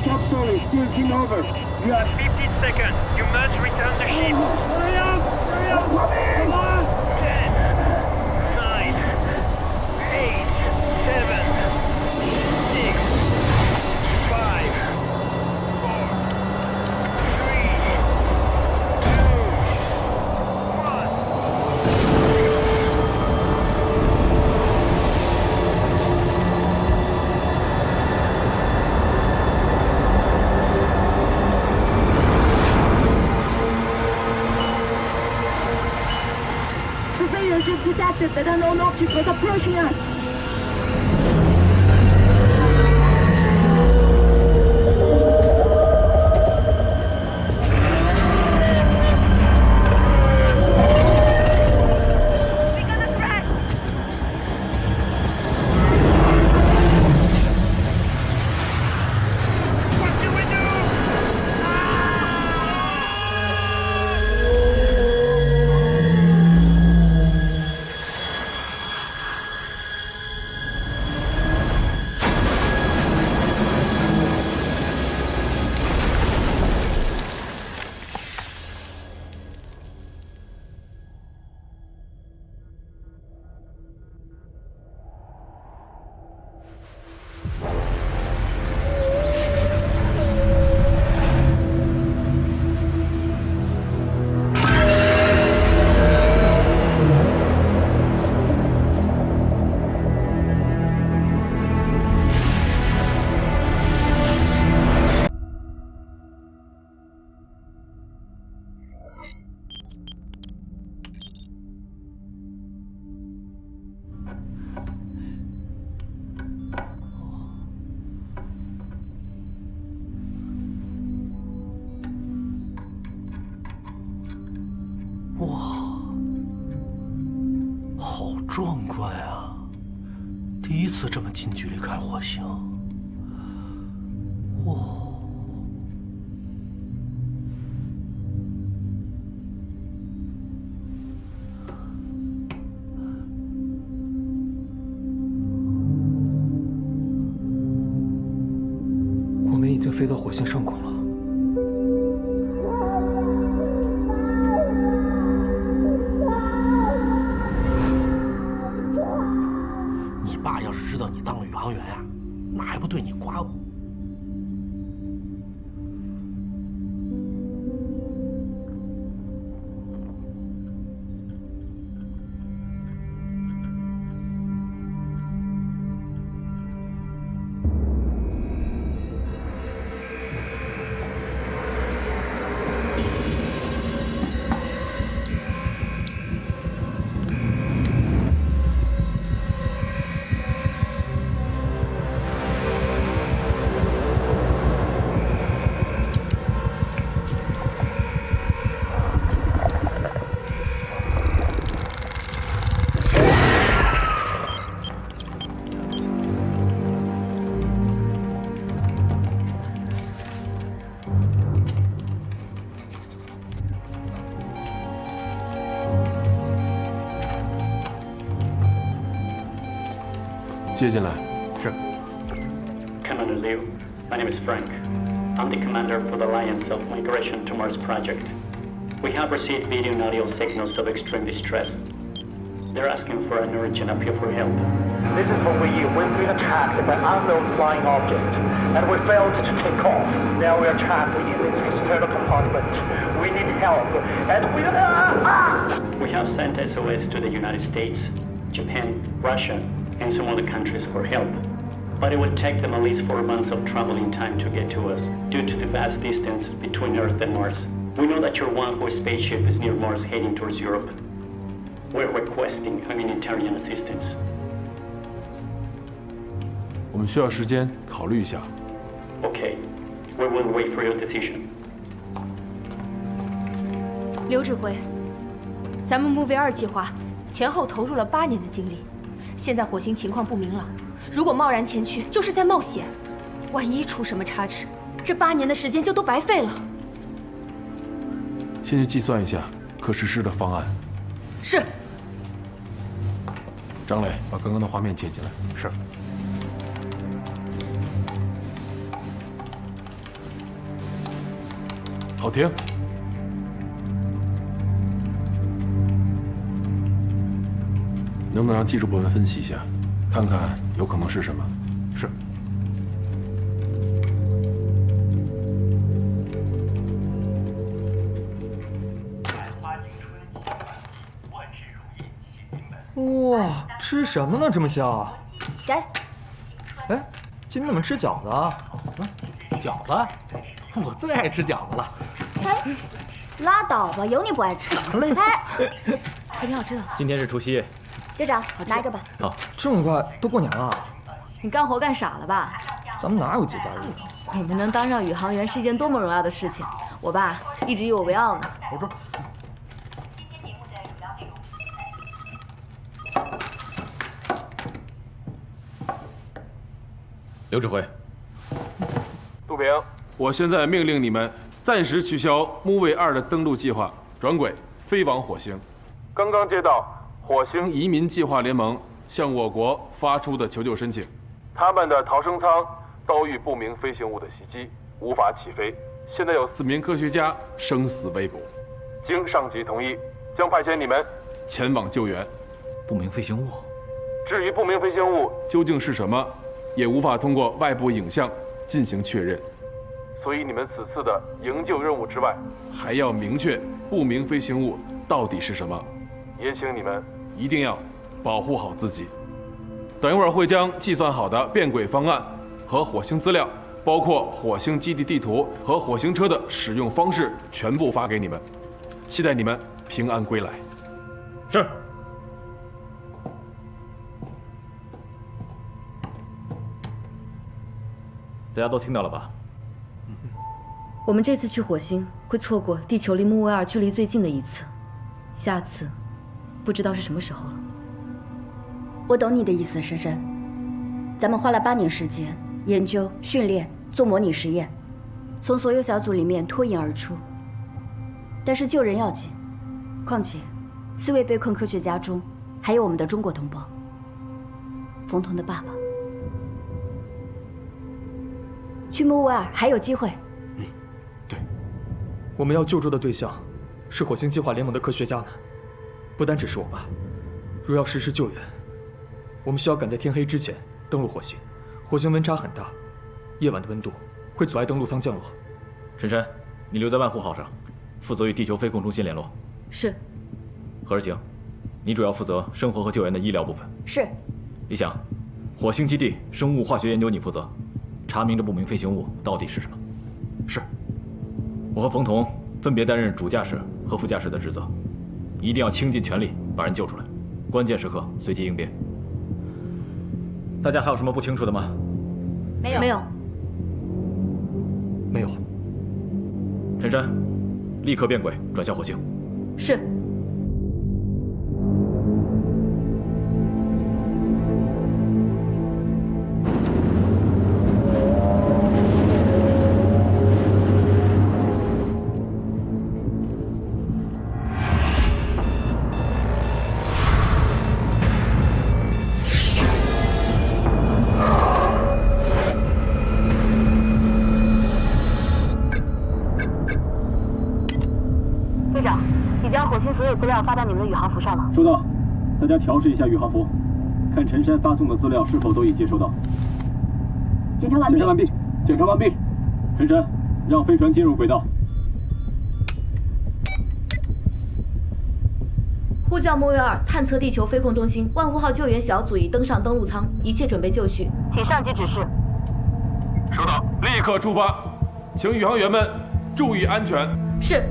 Capsule is tilting over. You have 15 seconds. You must return the ship. Hurry up! Hurry up! Come on! 10, 9, 8, 7, 6, 5, 4, 3, 2. Detected that unknown object was approaching us.好壮观啊！第一次这么近距离看火星。哇！我们已经飞到火星上空了。 爸要是知道你当了宇航员呀，那还不对你刮目？接进来。是。 Commander Liu, my name is Frank. I'm the commander for the Alliance of Migration to Mars project. We have received video and audio signals of extreme distress. They're asking for an urgent appeal for help. This is when we've been attacked by unknown flying object, and we failed to take off. Now we are trapped in this external compartment. We need help, and We have sent SOS to the United States, Japan, Russia, and some other countries for help. But it would take them at least 4 months of traveling time to get to us, due to the vast distance between Earth and Mars. We know that your Wanhua spaceship is near Mars heading towards Europe. We're requesting humanitarian assistance. 我们需要时间考虑一下。 Okay, we will wait for your decision. 刘指挥，咱们木卫2计划前后投入了8年的精力，现在火星情况不明朗，如果贸然前去，就是在冒险。万一出什么差池，这8年的时间就都白费了。先去计算一下可实施的方案。是。张磊，把刚刚的画面截进来。是。好停。能不能让技术部门分析一下，看看有可能是什么？是。哇，吃什么呢？这么香？给。哎，今天怎么吃饺子啊？饺子，我最爱吃饺子了。哎，拉倒吧，有你不爱吃。哎，还挺好吃的。今天是除夕，队长，拿一个吧。好，这么快都过年了？你干活干傻了吧？咱们哪有节假日啊？我们能当上宇航员是一件多么荣耀的事情，我爸一直以我为傲呢。我这。刘指挥，杜平，我现在命令你们暂时取消木卫2的登陆计划，转轨飞往火星。刚刚接到火星移民计划联盟向我国发出的求救申请，他们的逃生舱遭遇不明飞行物的袭击，无法起飞。现在有4名科学家生死未卜，经上级同意，将派遣你们前往救援。不明飞行物？至于不明飞行物究竟是什么，也无法通过外部影像进行确认。所以你们此次的营救任务之外，还要明确不明飞行物到底是什么。也请你们一定要保护好自己。等一会儿会将计算好的变轨方案和火星资料，包括火星基地地图和火星车的使用方式，全部发给你们。期待你们平安归来。是。大家都听到了吧？我们这次去火星会错过地球离木卫2距离最近的一次，下次不知道是什么时候了。我懂你的意思，珊珊。咱们花了8年时间研究、训练、做模拟实验，从所有小组里面脱颖而出。但是救人要紧，况且4位被困科学家中还有我们的中国同胞，冯童的爸爸。去木卫2还有机会。对，我们要救助的对象是火星计划联盟的科学家们，不单只是我爸。若要实施救援，我们需要赶在天黑之前登陆火星。火星温差很大，夜晚的温度会阻碍登陆舱降落。陈山，你留在万户号上，负责与地球飞控中心联络。是。何日晴，你主要负责生活和救援的医疗部分。是。李想，火星基地生物化学研究你负责。查明这不明飞行物到底是什么？是。我和冯童分别担任主驾驶和副驾驶的职责，一定要倾尽全力把人救出来，关键时刻随机应变。大家还有什么不清楚的吗？没有。没有。没有。陈山，立刻变轨转向火星。是。资料发到你们的宇航服上了。收到，大家调试一下宇航服，看陈山发送的资料是否都已接收到。检查完毕。检查完毕。检查完毕。陈山，让飞船进入轨道。呼叫木卫2探测地球飞控中心，万户号救援小组已登上登陆舱，一切准备就绪，请上级指示。收到，立刻出发，请宇航员们注意安全。是。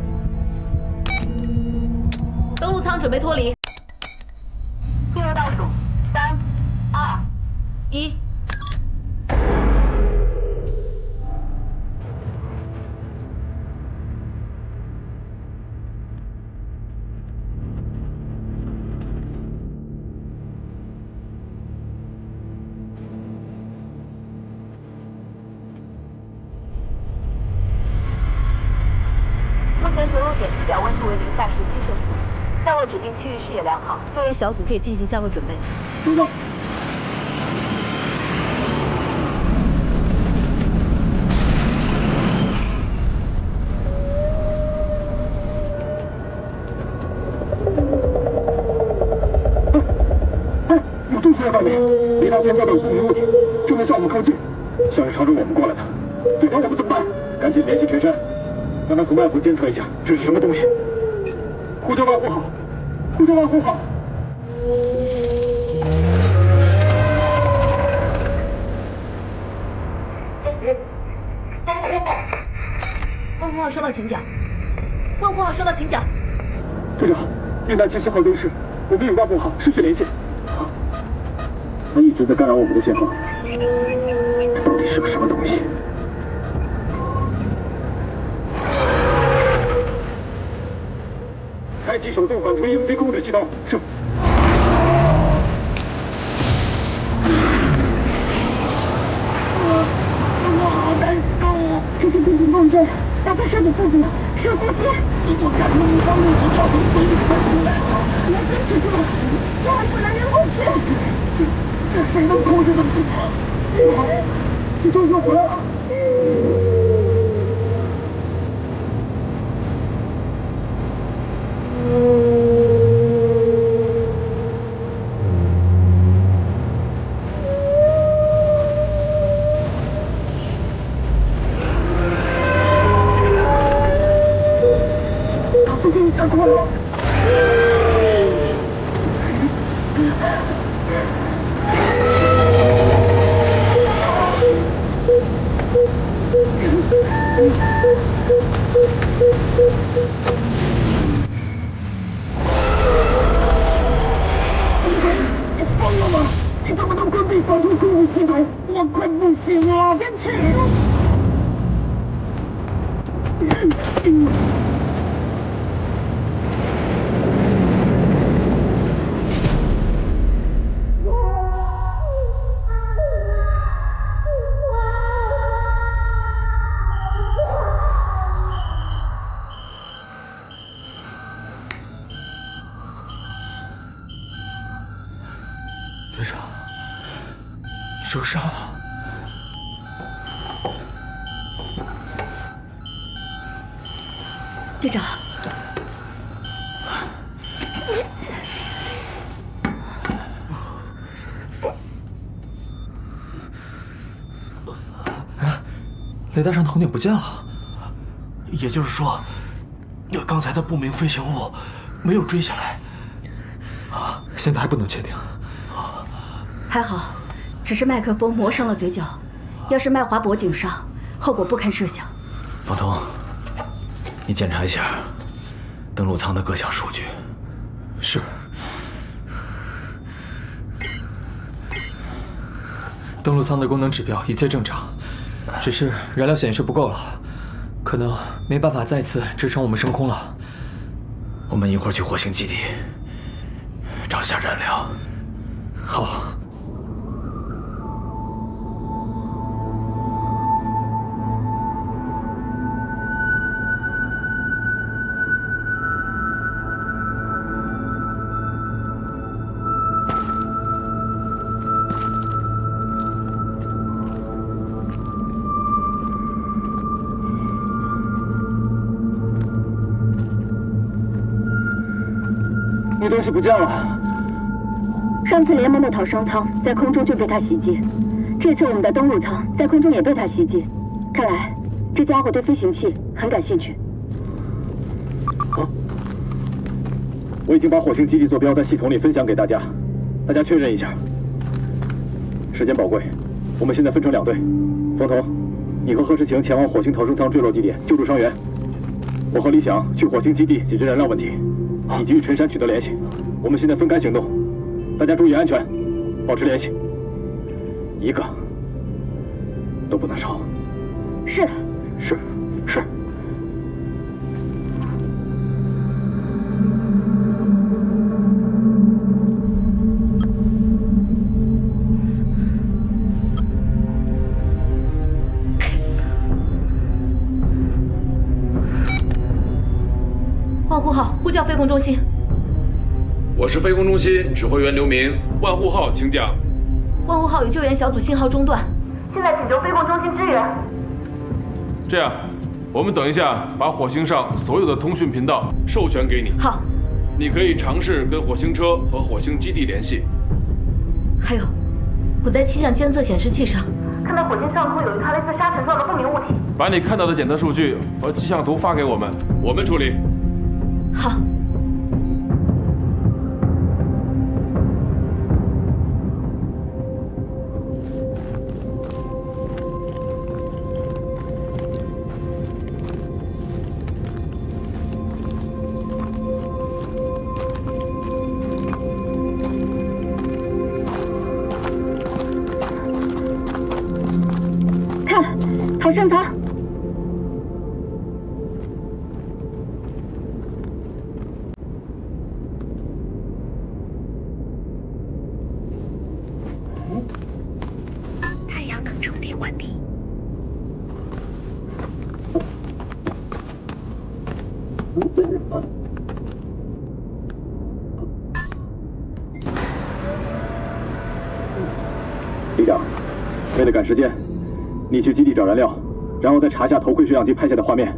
登陆舱准备脱离。进入倒数，3、2、1。目前着陆点地表温度为0摄氏度。降落指定区域视野良好，救援小组可以进行降落准备。收到。前报道有不明物体，正在向我们靠近，像是朝着我们过来的。队长，我们怎么办？赶紧联系陈山，让他从外部监测一下这是什么东西。呼叫万户号，呼叫万户号。万户号收到请讲。万户号收到请讲。队长，运弹器信号丢失，我们与万户号失去联系。他一直在干扰我们的信号，这到底是个什么东西？开启手动反推应飞控制系统，是。我好难受，这是定频共振，大家身体腹部，深呼吸。我感觉你把物体跳从嘴里喷出来了，要坚持住，千万不能晕过去。这谁能控制得住？这就有了。不给你讲过了。你疯了吗？你怎么能关闭防空控制系统？我快不行了，坚持！队长，受伤了。队长，雷达上头顶不见了。也就是说，刚才的不明飞行物没有追下来。现在还不能确定。还好，只是麦克风磨伤了嘴角，要是麦划脖颈上，后果不堪设想。方彤，你检查一下登陆舱的各项数据。是。登陆舱的功能指标一切正常，只是燃料显示不够了，可能没办法再次支撑我们升空了。我们一会儿去火星基地找下燃料。好。那东西不见了。上次联盟的逃生舱在空中就被他袭击，这次我们的登陆舱在空中也被他袭击。看来这家伙对飞行器很感兴趣。我已经把火星基地坐标在系统里分享给大家，大家确认一下。时间宝贵，我们现在分成2队。冯彤，你和何世晴前往火星逃生舱坠落地点救助伤员，我和李想去火星基地解决燃料问题，以及与陈山取得联系。我们现在分开行动，大家注意安全，保持联系，一个都不能少。是。是。万户号，呼叫飞控中心。我是飞控中心指挥员刘明，万户号，请讲。万户号与救援小组信号中断，现在请求飞控中心支援。这样，我们等一下把火星上所有的通讯频道授权给你。好。你可以尝试跟火星车和火星基地联系。还有，我在气象监测显示器上看到火星上空有一团类似沙尘状的不明物体。把你看到的检测数据和气象图发给我们，我们处理。好。逃生舱。太阳能充电完毕。队长，为了赶时间，你去基地找燃料。然后再查下头盔摄像机拍下的画面，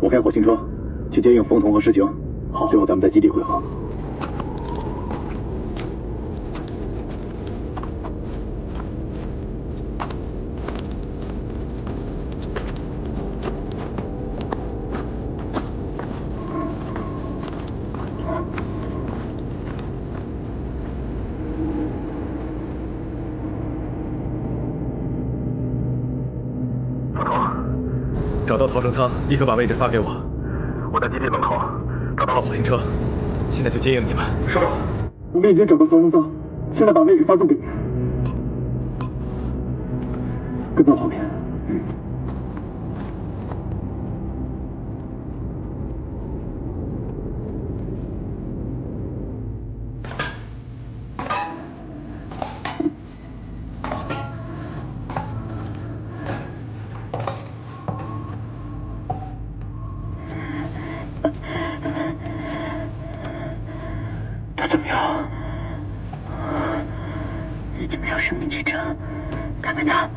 我开火星车去接应冯童和石晴。好，最后咱们在基地会合。找到逃生舱，立刻把位置发给我。我在基地门口找到了火星车，现在就接应你们。是。我们已经找到逃生舱，现在把位置发送给你。跟到后面。怎么样？已经没有生命支撑，看看他。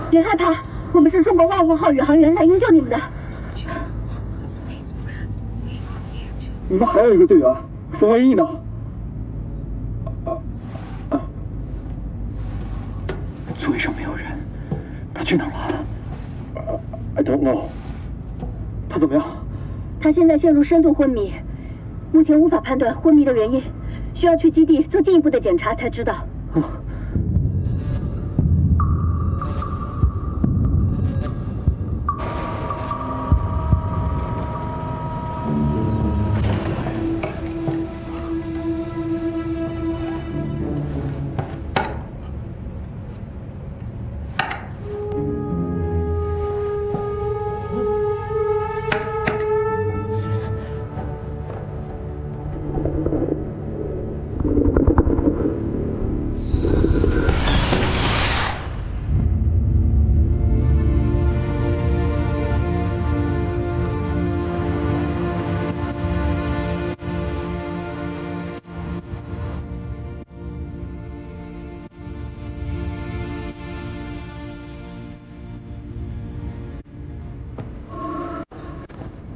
别害怕，我们是中国万物号宇航员来营救你们的。你们还有一个队员，冯文义呢？座位上没有人，他去哪了？I don't know。他怎么样？他现在陷入深度昏迷，目前无法判断昏迷的原因，需要去基地做进一步的检查才知道。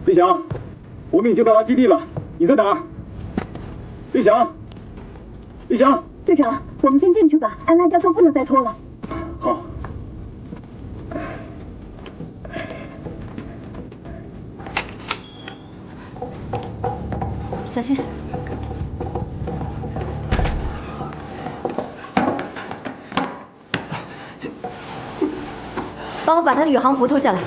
飞翔，我们已经到达基地了，你在哪儿？飞翔，飞翔。队长，我们先进去吧，安娜教授不能再拖了。好。小心。帮我把他的宇航服脱下来。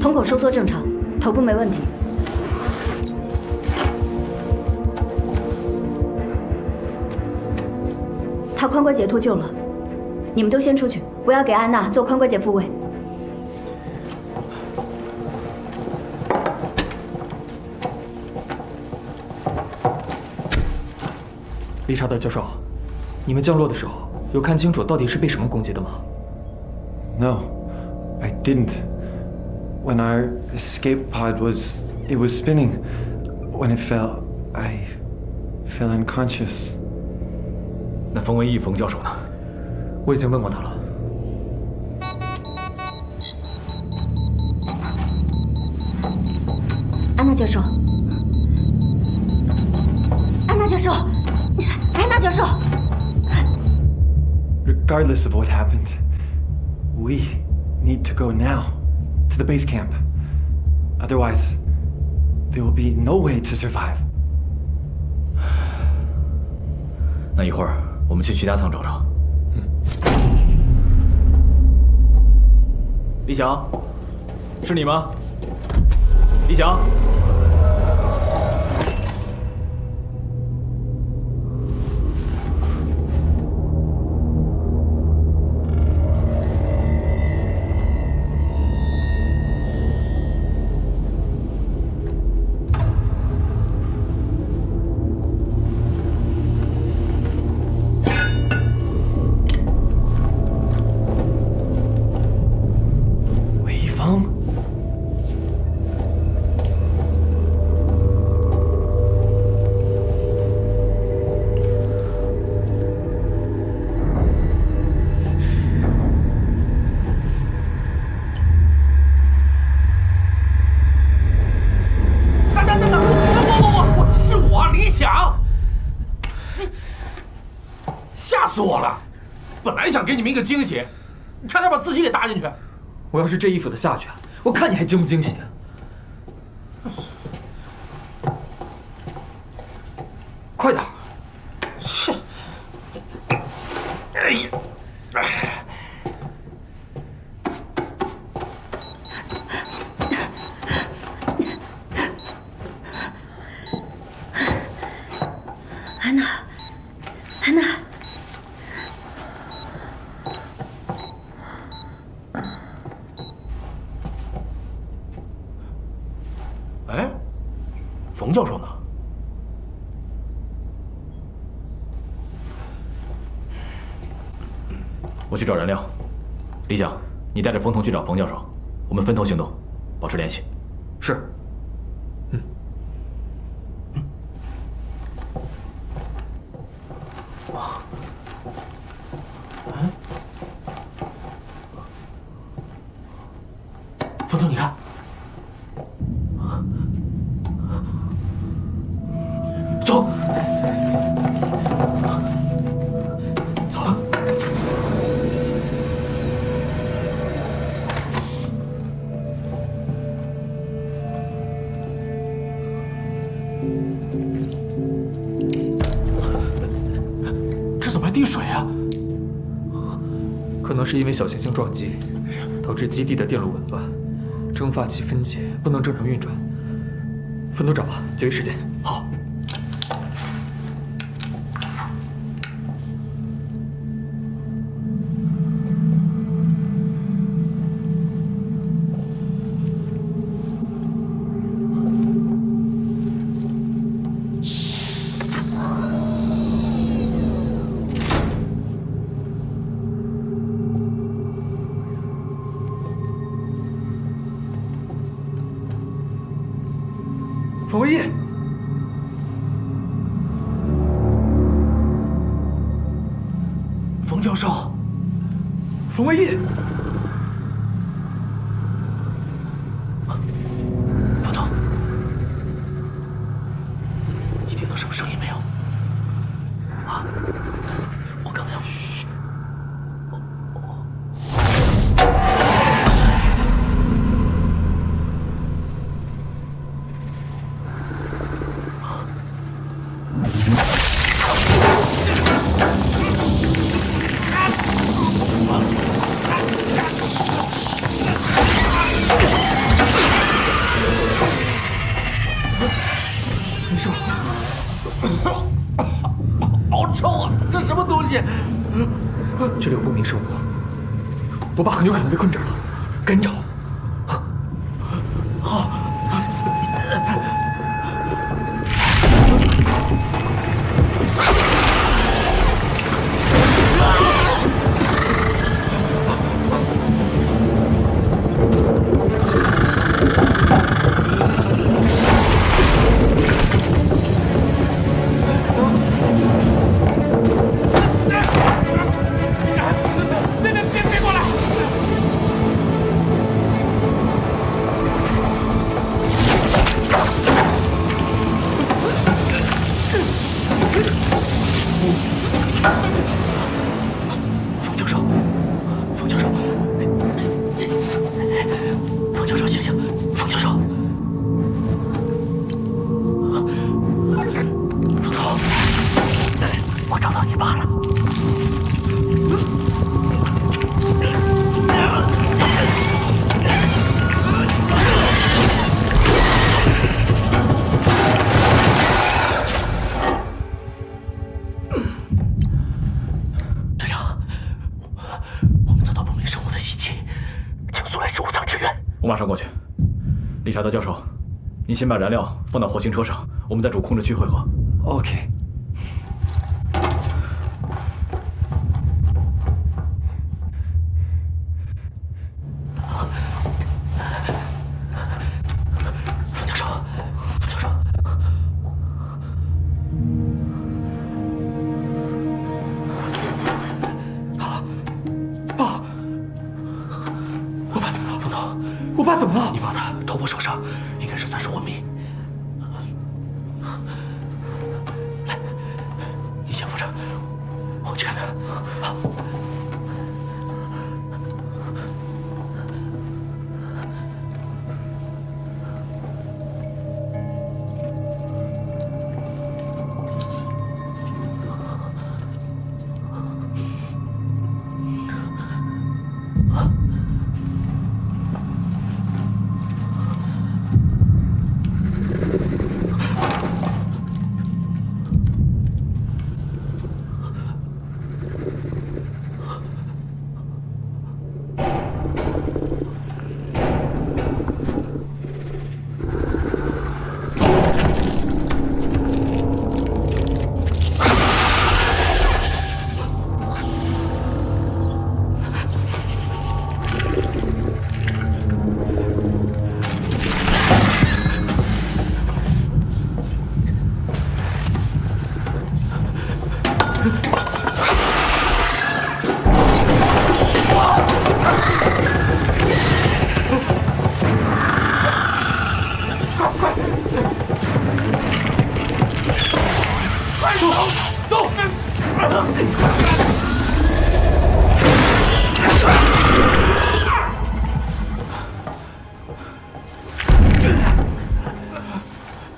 瞳孔收缩正常，头部没问题。他髋关节脱臼了，你们都先出去，我要给安娜做髋关节复位。理查德教授，你们降落的时候有看清楚到底是被什么攻击的吗 ？No, I didn't. When our escape pod was spinning, when it fell, I fell unconscious. 那冯文义冯教授呢？我已经问过他了。安娜教授，安娜教授，安娜教授。Regardless of what happened, we need to go now to the base camp. Otherwise, there will be no way to survive. 那一会儿我们去其他舱找找。李想，是你吗？李想。吓死我了！本来想给你们一个惊喜，你差点把自己给搭进去。我要是这衣服的下去，我看你还惊不惊喜？快点！切！哎呀！安娜，安娜。哎，冯教授呢？我去找燃料。李想，你带着冯彤去找冯教授，我们分头行动，保持联系。是。冯彤，你看。走，走吧。这怎么还滴水啊？可能是因为小行星撞击，导致基地的电路紊乱，蒸发器分解，不能正常运转。分头找吧，节约时间。好。冯文义，冯教授，冯文义，冯彤，你听到什么声音没有？啊，我刚才要嘘。好臭啊！这什么东西？这里有不明生物，我爸很有可能被困这儿了，赶紧找。好。马上过去。理查德教授，您先把燃料放到火星车上，我们在主控制区汇合。OK。冯教授，冯教授。我爸怎么了？冯导，我爸怎么了？你爸的头部受伤，应该是暂时昏迷。来，你先扶着，我去看看。好。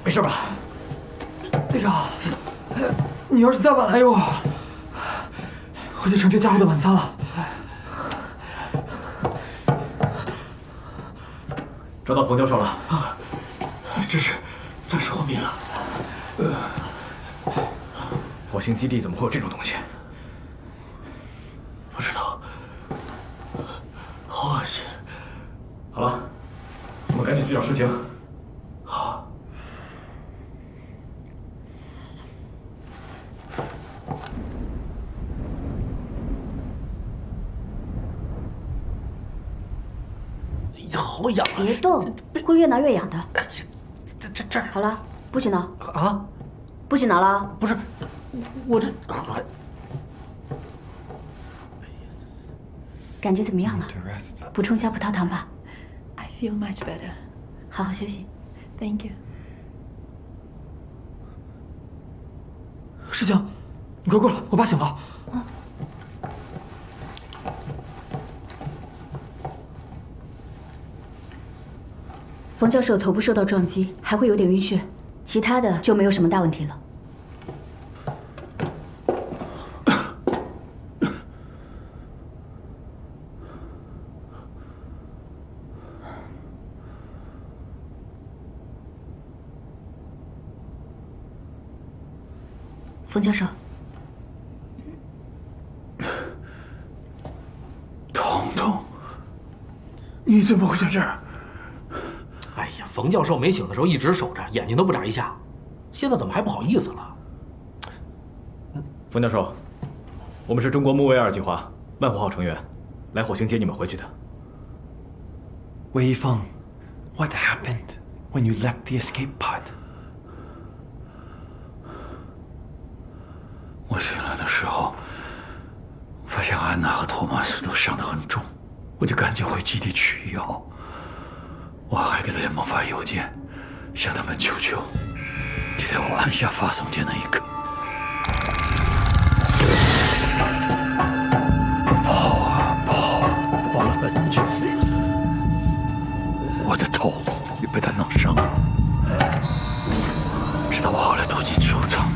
没事吧？队长，你要是再晚来一会儿，我就成这家伙的晚餐了。找到冯教授了啊，只是暂时昏迷了。火星基地怎么会有这种东西？不知道，好恶心。好了，我们赶紧去找实情。好。好痒啊！别动，会越挠越痒的。这儿好了，不许挠啊！不许挠了。不是，我这感觉怎么样了？补充下葡萄糖吧。 I feel much better. 好好休息。Thank you. 世情，你快过来，我爸醒了。冯教授头部受到撞击，还会有点晕眩，其他的就没有什么大问题了。冯教授，彤彤，你怎么会在这儿？ 哎呀，冯教授没醒的时候一直守着，眼睛都不眨一下，现在怎么还不好意思了？冯教授，我们是中国木卫二计划万湖号成员，来火星接你们回去的。Wei Yifeng, what happened when you left the escape pod? 我醒来的时候，发现安娜和托马斯都伤得很重，我就赶紧回基地取药。 我还给联盟发邮件，向他们求救。就在我按下发送键那一刻，跑啊跑了很久，我的头也被他弄伤了。直到我后来躲进球场，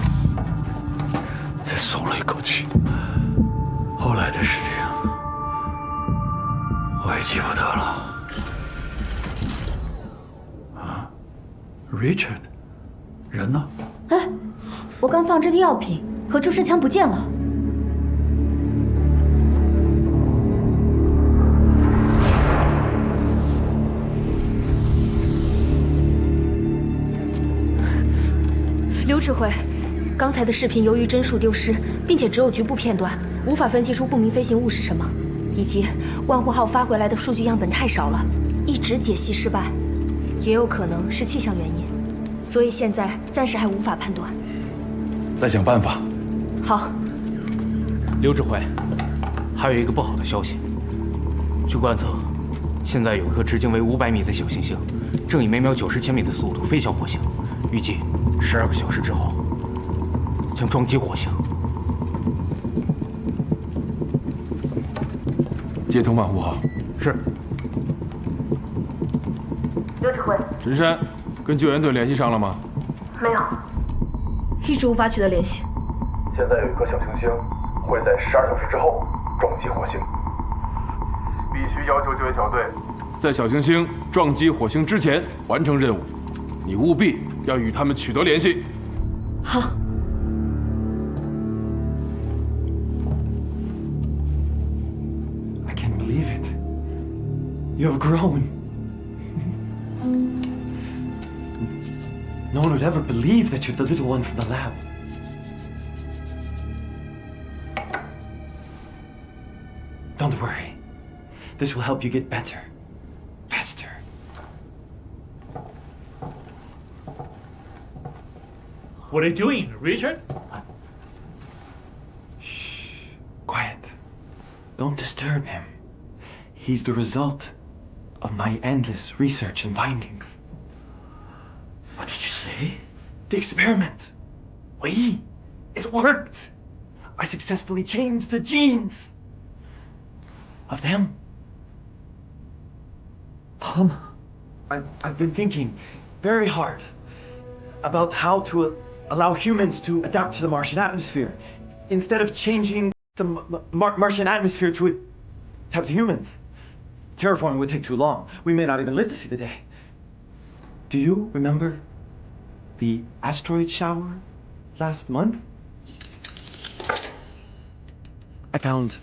才松了一口气。后来的事情，我也记不得了。 Richard， 人呢？哎，我刚放置的药品和注射枪不见了。指挥，刚才的视频由于帧数丢失，并且只有局部片段，无法分析出不明飞行物是什么，以及万户号发回来的数据样本太少了，一直解析失败，也有可能是气象原因，所以现在暂时还无法判断。再想办法。好。刘指挥，还有一个不好的消息，据观测，现在有一颗直径为500米的小行星，正以每秒90千米的速度飞向火星，预计12个小时之后将撞击火星。接通万户号。是。刘指挥，陈山，跟救援队联系上了吗？没有，一直无法取得联系。现在有一颗小行星会在12小时之后撞击火星，必须要求救援小队在小行星撞击火星之前完成任务，你务必要与他们取得联系。好。I can't believe it. You have grown. No one would ever believe that you're the little one from the lab. Don't worry. This will help you get better. Faster. What are you doing, Richard? Shh. Quiet. Don't disturb him. He's the result of my endless research and findings. What did you say? The experiment. It worked. I successfully changed the genes of them. Tom? I've been thinking very hard about how to allow humans to adapt to the Martian atmosphere instead of changing the Martian atmosphere to adapt to humans. Terraforming would take too long. We may not even live to see the day. Do you remember the asteroid shower last month? I found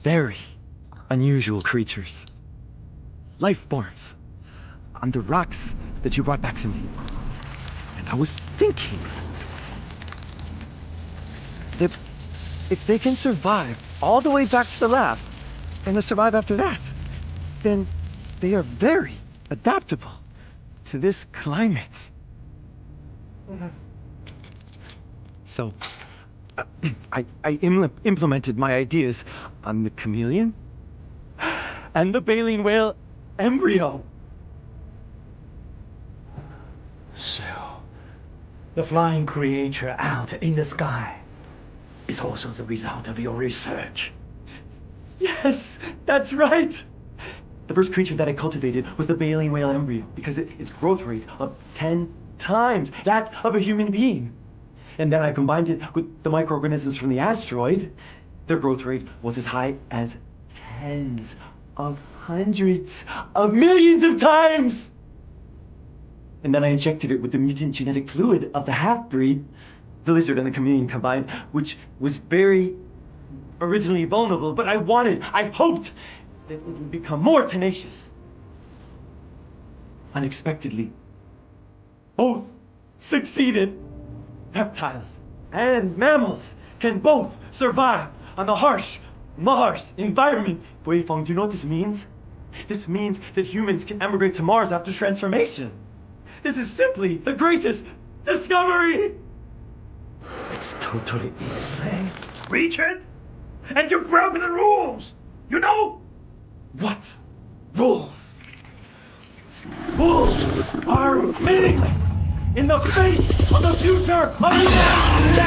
very unusual creatures, life forms, on the rocks that you brought back to me. And I was thinking that if they can survive all the way back to the lab and survive after that, then they are very adaptable to this climate. So, I implemented my ideas on the chameleon and the baleen whale embryo. So, the flying creature out in the sky is also the result of your research. Yes, that's right. The first creature that I cultivated was the baleen whale embryo because its growth rate of 10 times that of a human being. And then I combined it with the microorganisms from the asteroid. Their growth rate was as high as tens of hundreds of millions of times. And then I injected it with the mutant genetic fluid of the half-breed, the lizard and the chameleon combined, which was very originally vulnerable, but I hoped that it would become more tenacious. Unexpectedly, both succeeded. Reptiles and mammals can both survive on the harsh Mars environment. Weifeng, do you know what this means? This means that humans can emigrate to Mars after transformation. This is simply the greatest discovery! It's totally insane, Richard! And you've broken the rules! You know? What rules? Rules are meaningless in the face of the future of humanity!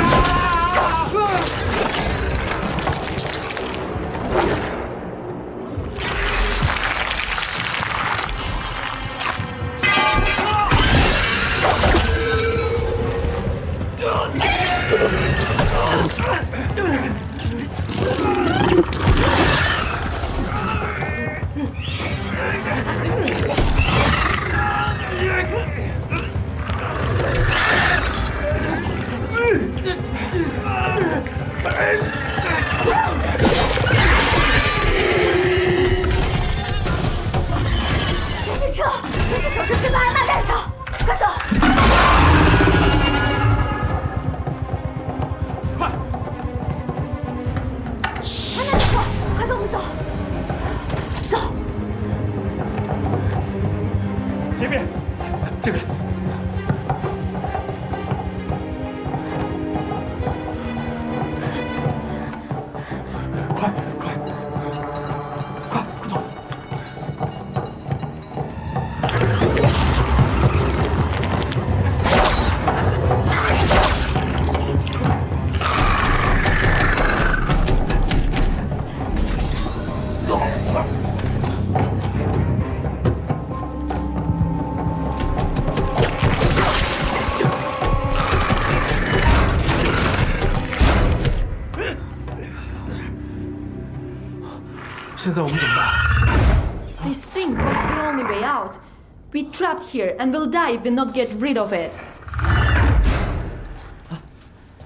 赶紧撤！这些手势是拉尔纳干扰，快走！快！安娜姐夫，快跟我们走，走。这边，这边。快快快走！现在我们怎么办 This thing won't be the only way out. We're trapped here and we'll die if we not get rid of it.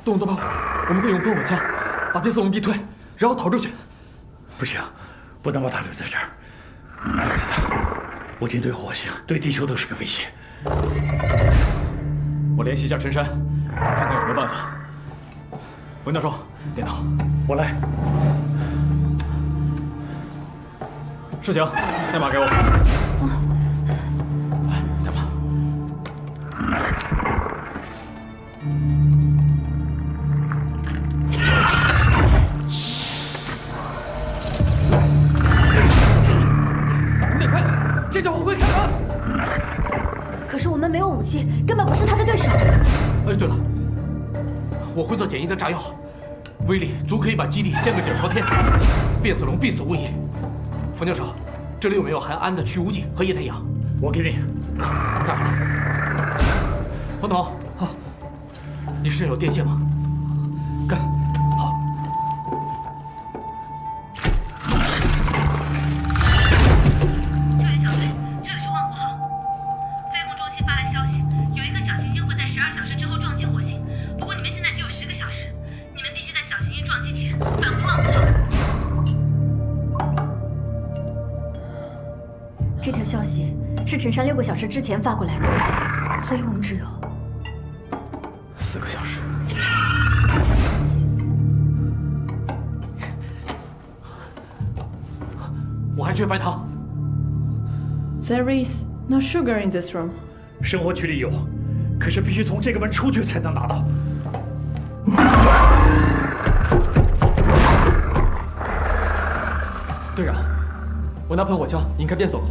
动动把火，我们可以用喷火枪把变色龙逼退，然后逃出去。不行，不能把他留在这儿。带着他，我舰队火星对地球都是个威胁。我联系一下陈山，看看有什么办法。冯教授，电脑，我来。事情，代码给我。来，代码。你得快点，这家伙会开门。可是我们没有武器，根本不是他的对手。哎，对了，我会做简易的炸药，威力足可以把基地掀个底朝天，变色龙必死无疑。冯教授，这里有没有含氨的去污剂和液态氧？我给你。干好了。冯总，好，你身上有电线吗？干，好。救援小队，这里是万湖号。飞控中心发来消息，有一个小行星会在12小时之后撞击火星。不过你们现在只有10个小时，你们必须在小行星撞击前返回万湖号。这条消息是陈山6个小时之前发过来的，所以我们只有4个小时。我还缺白糖。There is no sugar in this room. 生活区里有，可是必须从这个门出去才能拿到。队长，我拿喷火枪引开变色龙，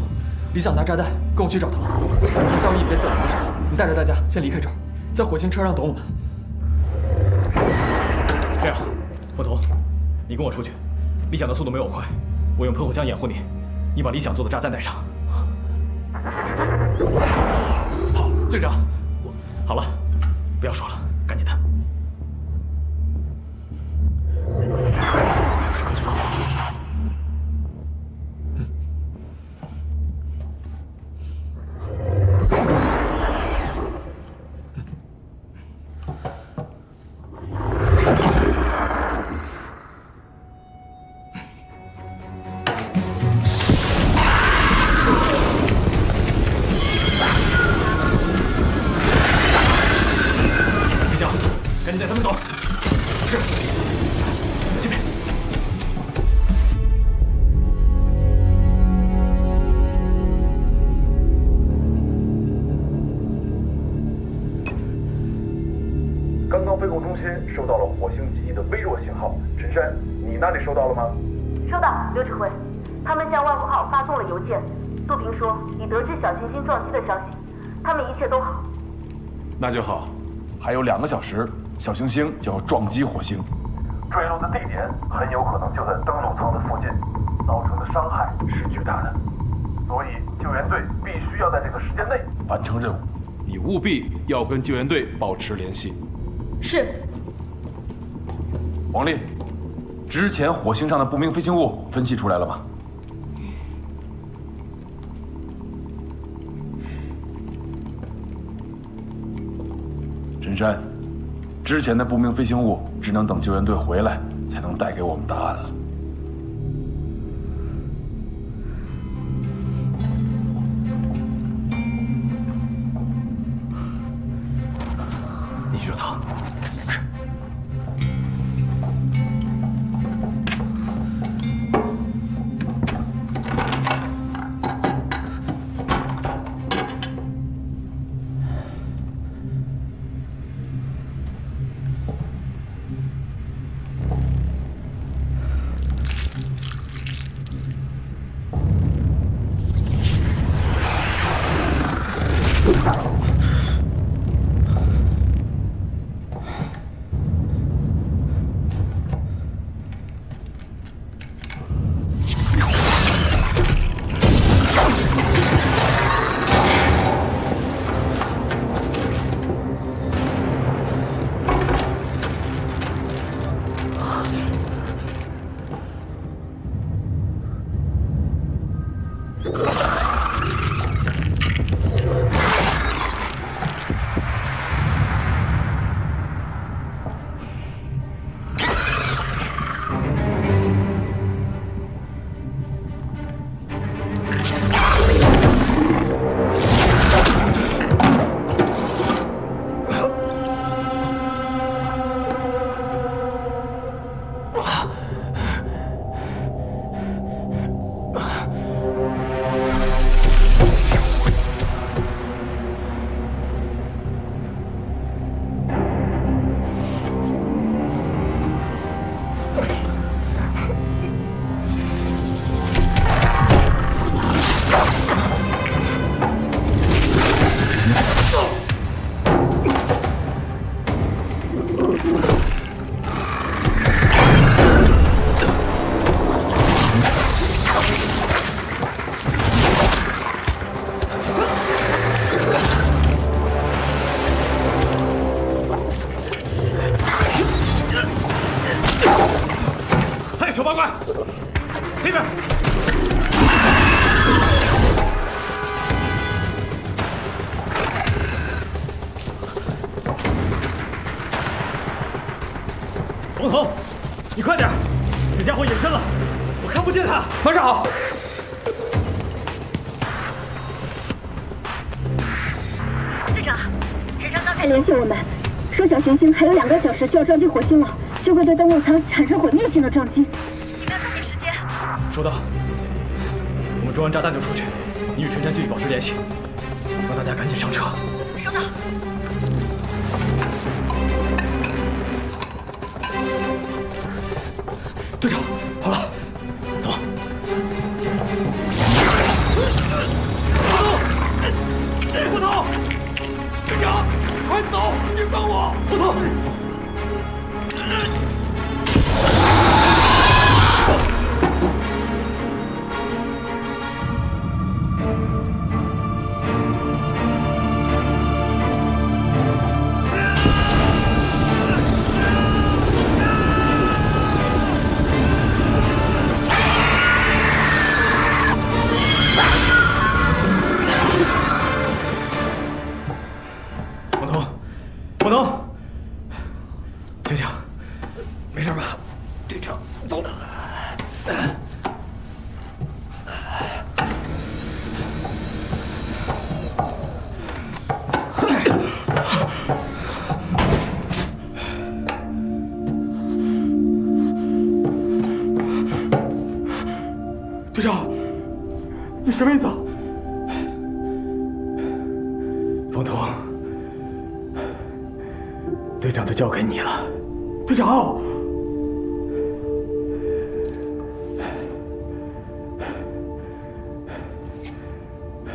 李想拿炸弹跟我去找他。等下我引变色龙的时候，你带着大家先离开这儿，在火星车上等我们。这样，冯彤，你跟我出去。李想的速度没我快，我用喷火枪掩护你，你把李想做的炸弹带上。好，队长，好了，不要说了，赶紧的。说着吧。赶紧带他们走。是。这边。刚刚飞控中心收到了火星基地的微弱信号，陈山，你那里收到了吗？收到，刘指挥。他们向万湖号发送了邮件，作平说已得知小行星撞击的消息，他们一切都好。那就好，还有2个小时，小行星就要撞击火星，坠落的地点很有可能就在登陆舱的附近，造成的伤害是巨大的，所以救援队必须要在这个时间内完成任务。你务必要跟救援队保持联系。是。王丽，之前火星上的不明飞行物分析出来了吗？陈山，之前的不明飞行物只能等救援队回来才能带给我们答案了。你去找他。是。手八怪，这边。冯头，你快点！这家伙隐身了，我看不见他。马上好。队长，陈长刚才联系我们，说小行星还有2个小时就要撞击火星了，就会对登陆舱产生毁灭性的撞击。你们要抓紧时间。收到。我们装完炸弹就出去，你与陈山继续保持联系，让大家赶紧上车。收到。队长，好了，走。胡头，队长，快走！你帮我，胡头。王东，醒醒，没事吧？队长，走了。队长，你什么意思啊？冯彤。队长就交给你了，队长。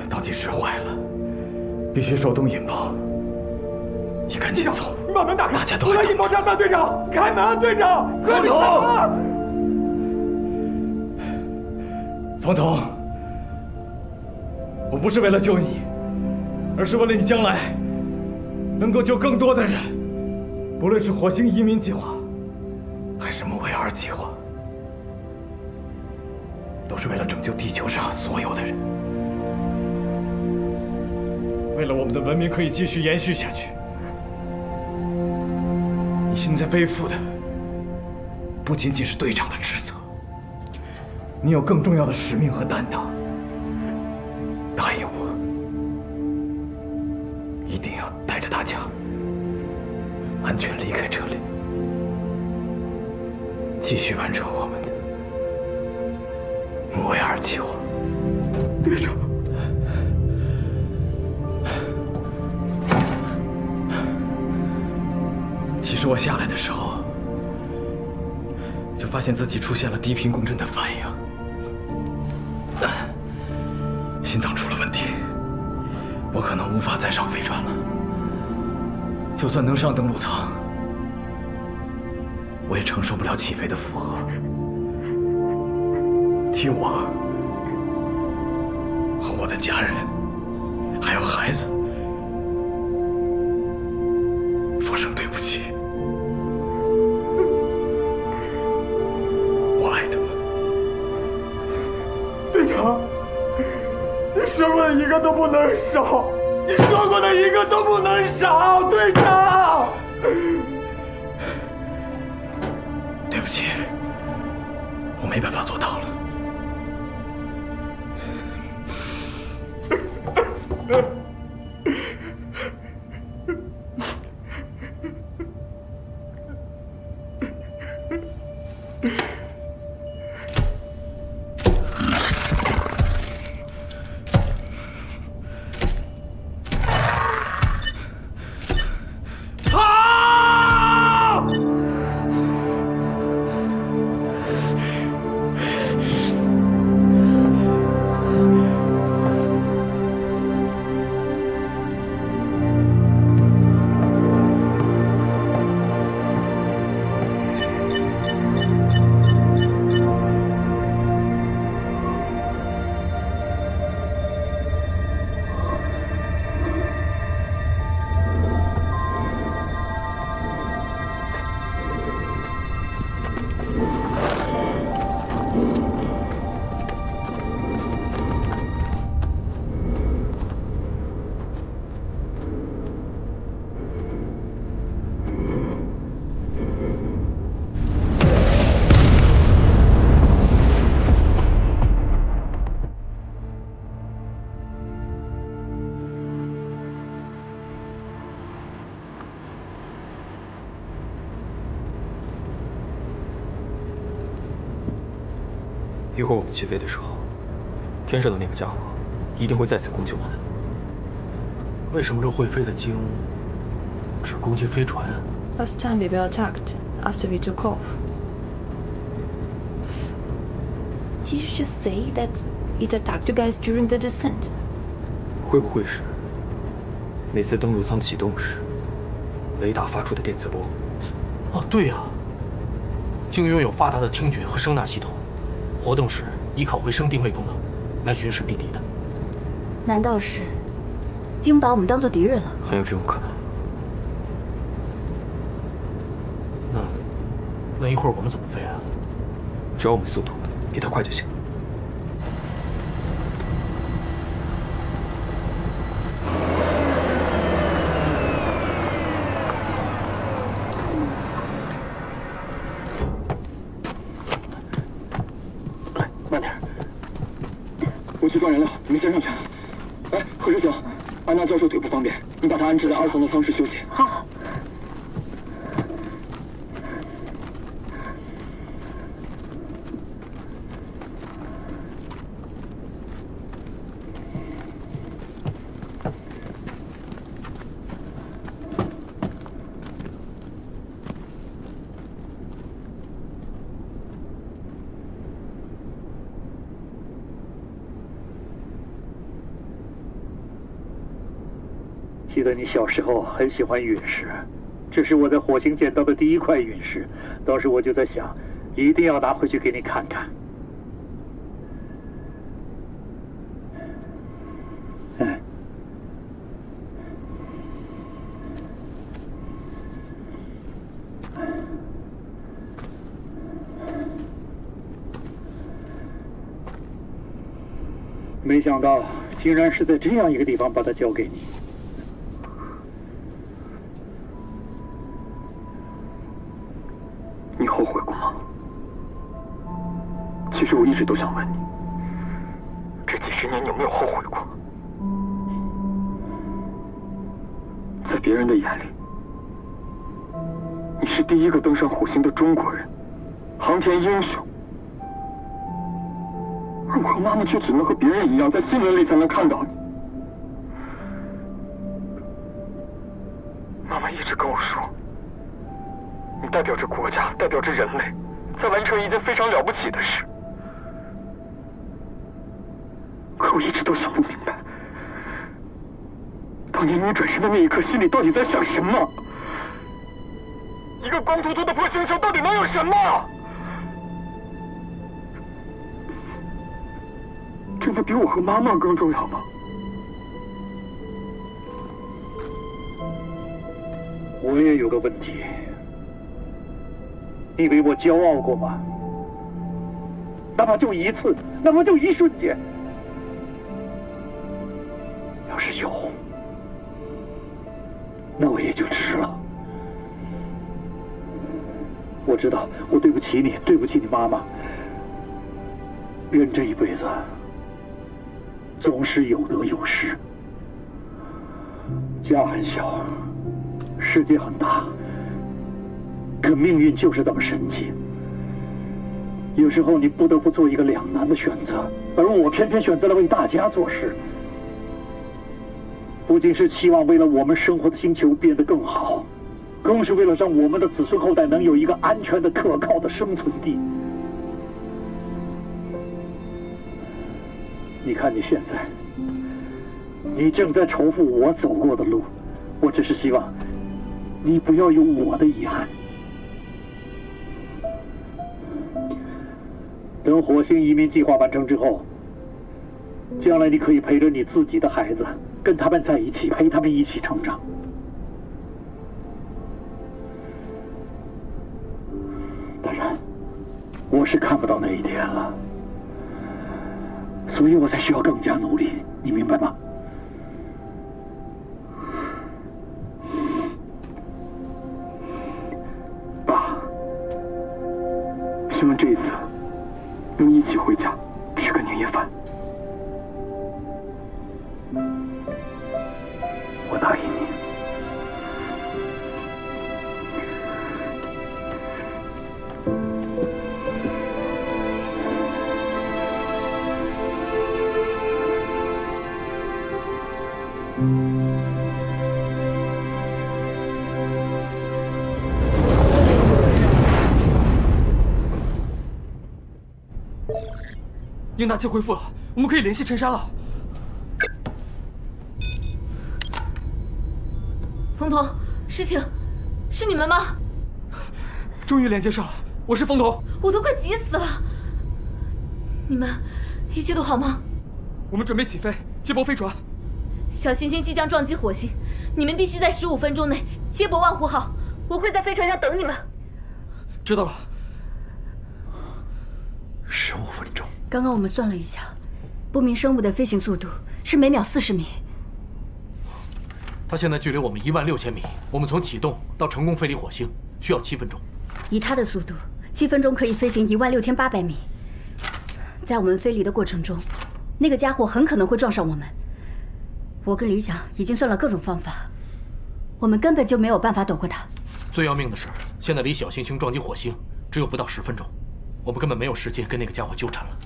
倒计时坏了，必须手动引爆。你赶紧走，把门打开，大家都还引爆炸弹，队长，开门，队长，快点开门！冯彤，我不是为了救你，而是为了你将来能够救更多的人。不论是火星移民计划，还是木卫二计划，都是为了拯救地球上所有的人，为了我们的文明可以继续延续下去。你现在背负的不仅仅是队长的职责，你有更重要的使命和担当。答应我，一定要带着大家安全离开这里，继续完成我们的木卫二计划。队长，其实我下来的时候就发现自己出现了低频共振的反应，心脏出了问题，我可能无法再上飞船了。就算能上登陆舱，我也承受不了起飞的负荷。替我和我的家人，还有孩子，说声对不起。我爱他们。队长，你说过的一个都不能少，你说过的一个都不能少，队长。对不起，我没办法做到了。一会儿我们起飞的时候，天上的那个家伙一定会再次攻击我们。为什么这会飞的鲸只攻击飞船？ Last time we were attacked after we took off. Did you just say that it attacked you guys during the descent? 会不会是那次登陆舱启动时，雷达发出的电磁波？哦，对呀，鲸拥有发达的听觉和声纳系统，活动时依靠回声定位功能来巡视避敌的。难道是鲸把我们当做敌人了？很有这种可能。那一会儿我们怎么飞啊？只要我们速度比它快就行。来，慢点。我去装燃料，你们先上去。哎，何志强，安娜教授腿不方便，你把她安置在2层的舱室休息。好。记得你小时候很喜欢陨石，这是我在火星捡到的第一块陨石，当时我就在想，一定要拿回去给你看看。没想到竟然是在这样一个地方把它交给你。你后悔过吗？其实我一直都想问你，这几十年你有没有后悔过？在别人的眼里，你是第一个登上火星的中国人，航天英雄。而我和妈妈却只能和别人一样，在新闻里才能看到你。妈妈一直跟我说，你代表着国家，代表着人类，在完成一件非常了不起的事。可我一直都想不明白，当年你转身的那一刻，心里到底在想什么？一个光秃秃的破星球到底能有什么？真的比我和妈妈更重要吗？我也有个问题，你为我骄傲过吗？哪怕就一次，哪怕就一瞬间。要是有，那我也就值了。我知道我对不起你，对不起你妈妈。人这一辈子总是有得有失，家很小，世界很大，可命运就是这么神奇。有时候你不得不做一个两难的选择，而我偏偏选择了为大家做事，不仅是期望为了我们生活的星球变得更好，更是为了让我们的子孙后代能有一个安全的、可靠的生存地。你看你现在，你正在重复我走过的路，我只是希望你不要有我的遗憾。等火星移民计划完成之后，将来你可以陪着你自己的孩子，跟他们在一起，陪他们一起成长。当然，我是看不到那一天了。所以我才需要更加努力，你明白吗？爸，希望这一次能一起回家吃个年夜饭。我答应你。应答器恢复了，我们可以联系陈山了。冯童，事情是你们吗？终于连接上了，我是冯童。我都快急死了。你们一切都好吗？我们准备起飞，接驳飞船。小行星即将撞击火星，你们必须在15分钟内接驳万湖号。我会在飞船上等你们。知道了。15分钟。刚刚我们算了一下，不明生物的飞行速度是每秒40米。它现在距离我们16000米，我们从启动到成功飞离火星需要7分钟。以它的速度，7分钟可以飞行16800米。在我们飞离的过程中，那个家伙很可能会撞上我们。我跟李想已经算了各种方法，我们根本就没有办法躲过它。最要命的是，现在离小行星撞击火星只有不到10分钟，我们根本没有时间跟那个家伙纠缠了。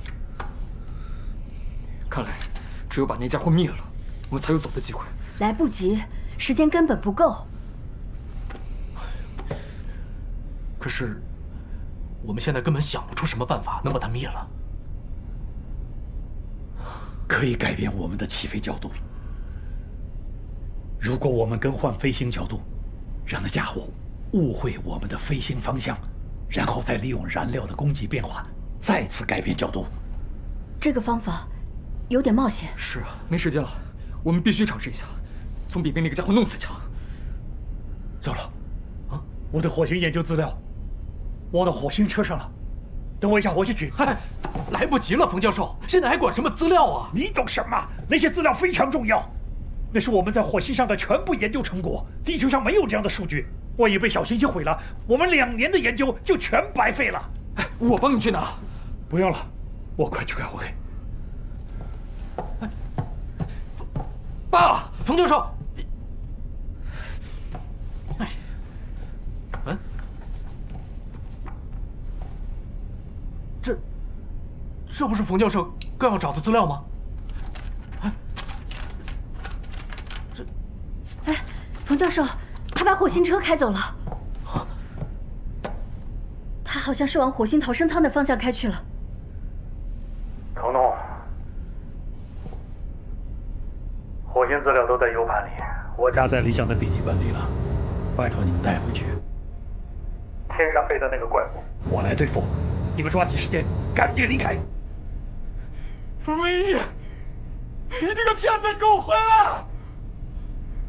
看来，只有把那家伙灭了，我们才有走的机会。来不及，时间根本不够。可是，我们现在根本想不出什么办法能把它灭了。可以改变我们的起飞角度。如果我们更换飞行角度，让那家伙误会我们的飞行方向，然后再利用燃料的供给变化，再次改变角度。这个方法有点冒险。是啊，没时间了，我们必须尝试一下，总比被那个家伙弄死强。糟了，啊，我的火星研究资料忘到火星车上了，等我一下回去取。来不及了，冯教授，现在还管什么资料啊？你懂什么？那些资料非常重要，那是我们在火星上的全部研究成果，地球上没有这样的数据。万一被小行星毁了，我们2年的研究就全白费了。我帮你去拿。不用了，我快去开会。爸，冯教授，这不是冯教授刚要找的资料吗？冯教授，他把火星车开走了。他好像是往火星逃生舱的方向开去了。彤彤，火星资料都在 U 盘里，我夹在李想的笔记本里了，拜托你们带回去。天上飞的那个怪物，我来对付，你们抓紧时间，赶紧离开。唯一，你这个骗子够狠啊！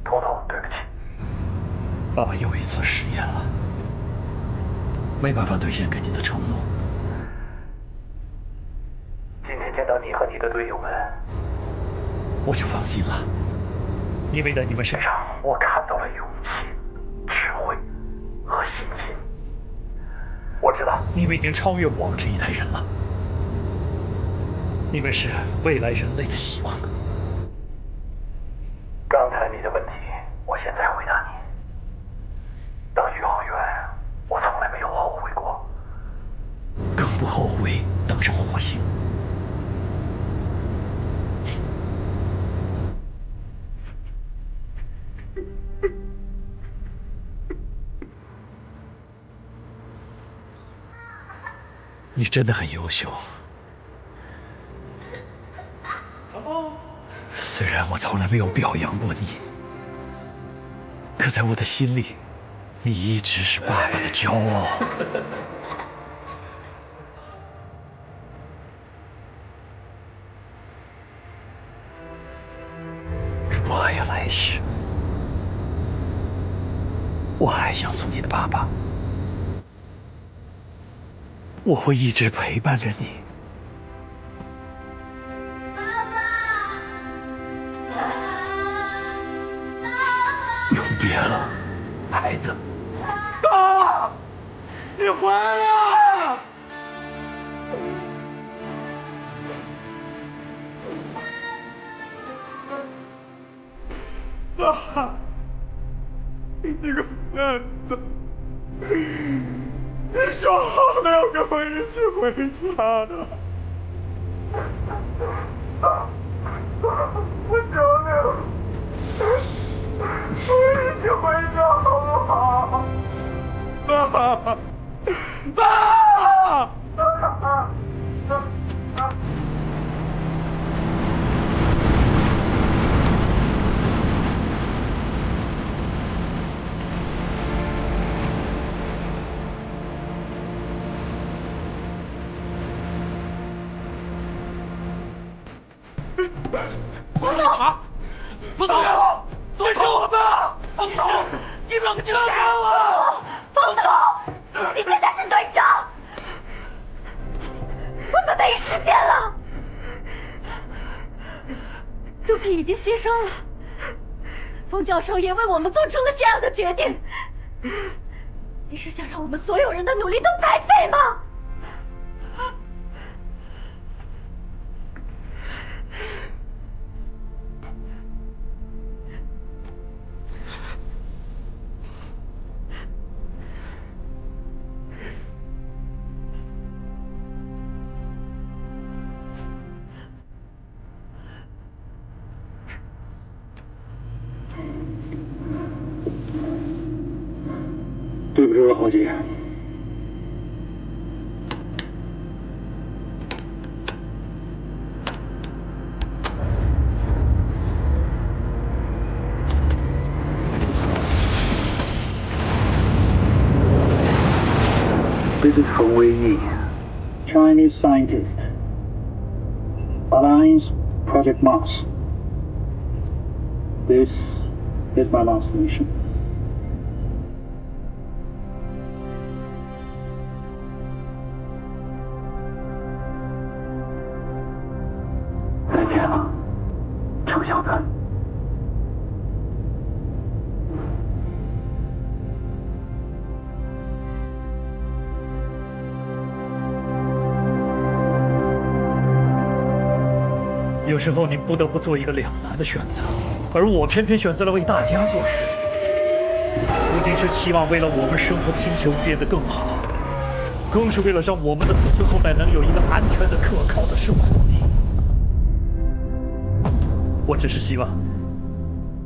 彤彤，对不起，爸爸又一次食言了，没办法兑现给你的承诺。今天见到你和你的队友们，我就放心了，因为在你们身上我看到了勇气、智慧和信心。我知道你们已经超越我们这一代人了，你们是未来人类的希望。刚才你的问题，我现在回答你。当宇航员，我从来没有后悔过，更不后悔登上火星。你真的很优秀。虽然我从来没有表扬过你，可在我的心里，你一直是爸爸的骄傲。如果还有来世，我还想做你的爸爸，我会一直陪伴着你。永别了，孩子。爸，你回来！爸，你这个骗子！你说好了要跟我一起回家的。我求你，我一起回家好不好？爸，爸！冯总，冯总，这是我们！冯总，你冷静点啊！冯总，你现在是队长，我们没时间了。杜平已经牺牲了，冯教授也为我们做出了这样的决定。你是想让我们所有人的努力都白费吗？对不住了，豪杰。This is Feng Weiyi, Chinese scientist. Alliance Project Mars. This is my last mission. 再见了，程小纂。有时候你不得不做一个两难的选择，而我偏偏选择了为大家做事，不仅是期望为了我们生活的星球变得更好，更是为了让我们的子孙后代能有一个安全的、可靠的生存地。我只是希望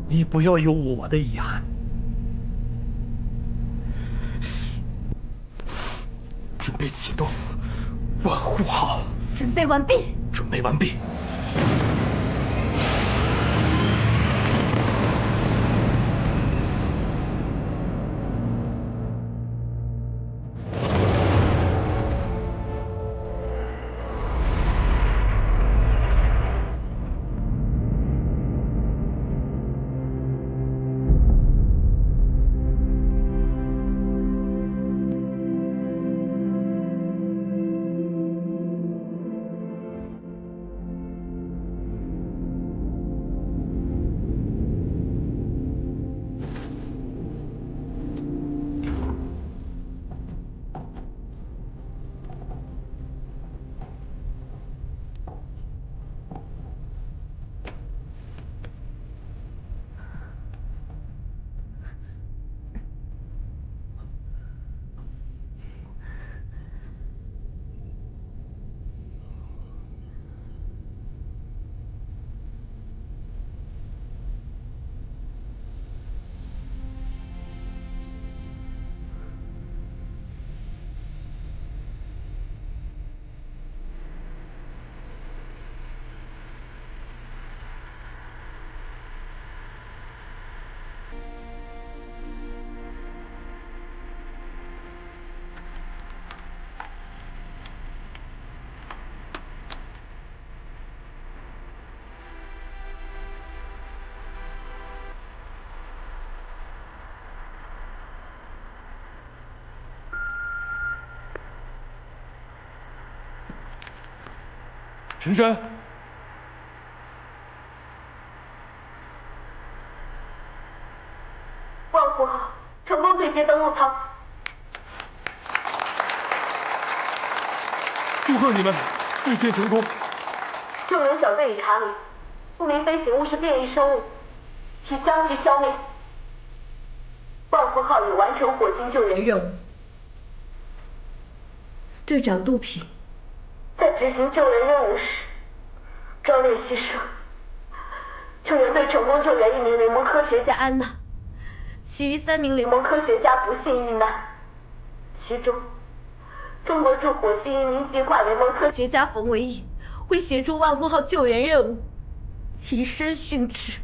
你不要有我的遗憾。准备启动，万户号。准备完毕。准备完毕。陈山，万户号成功对接登陆舱，祝贺你们对接成功。救援小队已查明，不明飞行物是变异生物，已将其消灭。万户号已完成火星救援任务。队长杜平。在执行救援任务时，壮烈牺牲，救援队成功救援1名联盟科学家安娜，其余3名联盟科学家不幸遇难。其中，中国驻火星移民计划联盟科学家冯维义为协助万户号救援任务，以身殉职。